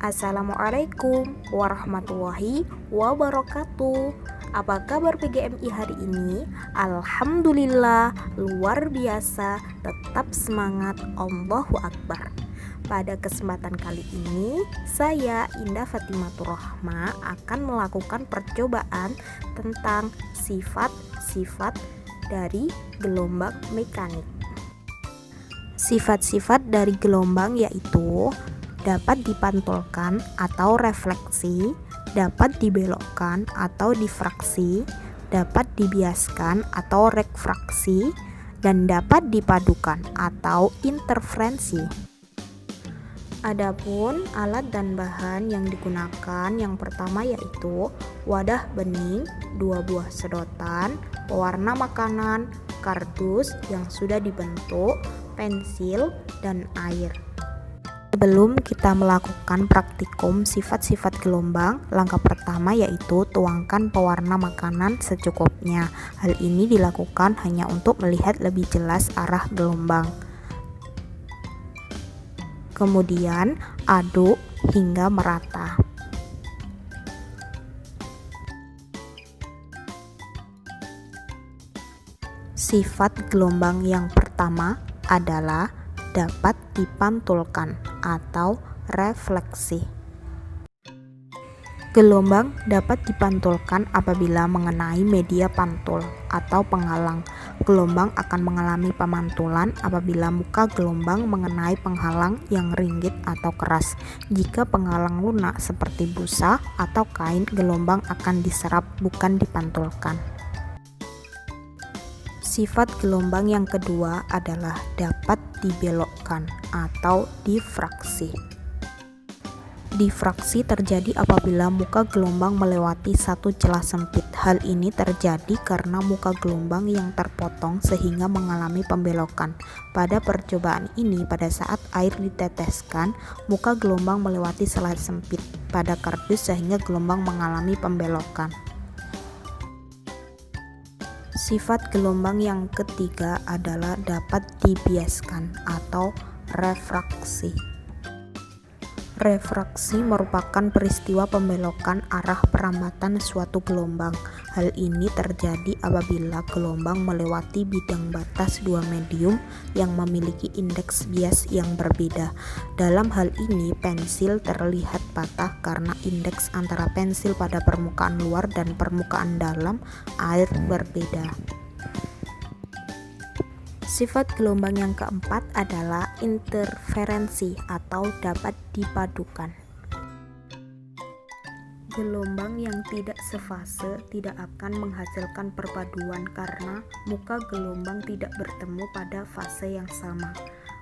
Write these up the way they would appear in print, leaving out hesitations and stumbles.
Assalamualaikum warahmatullahi wabarakatuh. Apa kabar PGMI hari ini? Alhamdulillah, luar biasa, tetap semangat, Allahu Akbar. Pada kesempatan kali ini, saya Indah Fatimatur Rahma akan melakukan percobaan tentang sifat-sifat dari gelombang mekanik. Sifat-sifat dari gelombang yaitu dapat dipantulkan atau refleksi, dapat dibelokkan atau difraksi, dapat dibiaskan atau refraksi, dan dapat dipadukan atau interferensi. Adapun alat dan bahan yang digunakan, yang pertama yaitu wadah bening, 2 buah sedotan, pewarna makanan, kardus yang sudah dibentuk, pensil, dan air. Sebelum kita melakukan praktikum sifat-sifat gelombang, langkah pertama yaitu tuangkan pewarna makanan secukupnya. Hal ini dilakukan hanya untuk melihat lebih jelas arah gelombang. Kemudian aduk hingga merata. Sifat gelombang yang pertama adalah dapat dipantulkan atau refleksi. Gelombang dapat dipantulkan apabila mengenai media pantul atau penghalang. Gelombang akan mengalami pemantulan apabila muka gelombang mengenai penghalang yang ringgit atau keras. Jika penghalang lunak seperti busa atau kain, gelombang akan diserap, bukan dipantulkan. Sifat gelombang yang kedua adalah dapat dibelokkan atau difraksi. Difraksi terjadi apabila muka gelombang melewati satu celah sempit. Hal ini terjadi karena muka gelombang yang terpotong sehingga mengalami pembelokan. Pada percobaan ini, pada saat air diteteskan, muka gelombang melewati celah sempit pada kardus sehingga gelombang mengalami pembelokan. Sifat gelombang yang ketiga adalah dapat dibiaskan atau refraksi. Refraksi merupakan peristiwa pembelokan arah perambatan suatu gelombang. Hal ini terjadi apabila gelombang melewati bidang batas dua medium yang memiliki indeks bias yang berbeda. Dalam hal ini, pensil terlihat patah karena indeks antara pensil pada permukaan luar dan permukaan dalam air berbeda. Sifat gelombang yang keempat adalah interferensi atau dapat dipadukan. Gelombang yang tidak sefase tidak akan menghasilkan perpaduan karena muka gelombang tidak bertemu pada fase yang sama.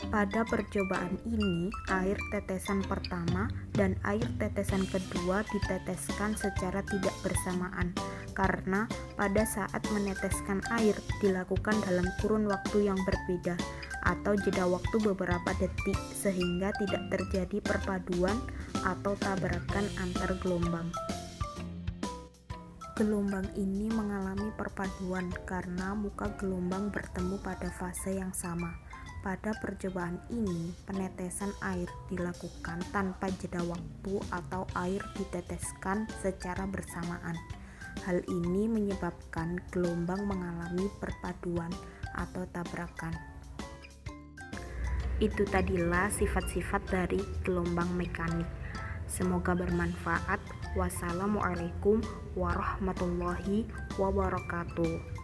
Pada percobaan ini, air tetesan pertama dan air tetesan kedua diteteskan secara tidak bersamaan karena pada saat meneteskan air dilakukan dalam kurun waktu yang berbeda atau jeda waktu beberapa detik sehingga tidak terjadi perpaduan atau tabrakan antar gelombang. Gelombang ini mengalami perpaduan karena muka gelombang bertemu pada fase yang sama. Pada percobaan ini, penetesan air dilakukan tanpa jeda waktu atau air diteteskan secara bersamaan. Hal ini menyebabkan gelombang mengalami perpaduan atau tabrakan. Itu tadilah sifat-sifat dari gelombang mekanik. Semoga bermanfaat. Wassalamualaikum warahmatullahi wabarakatuh.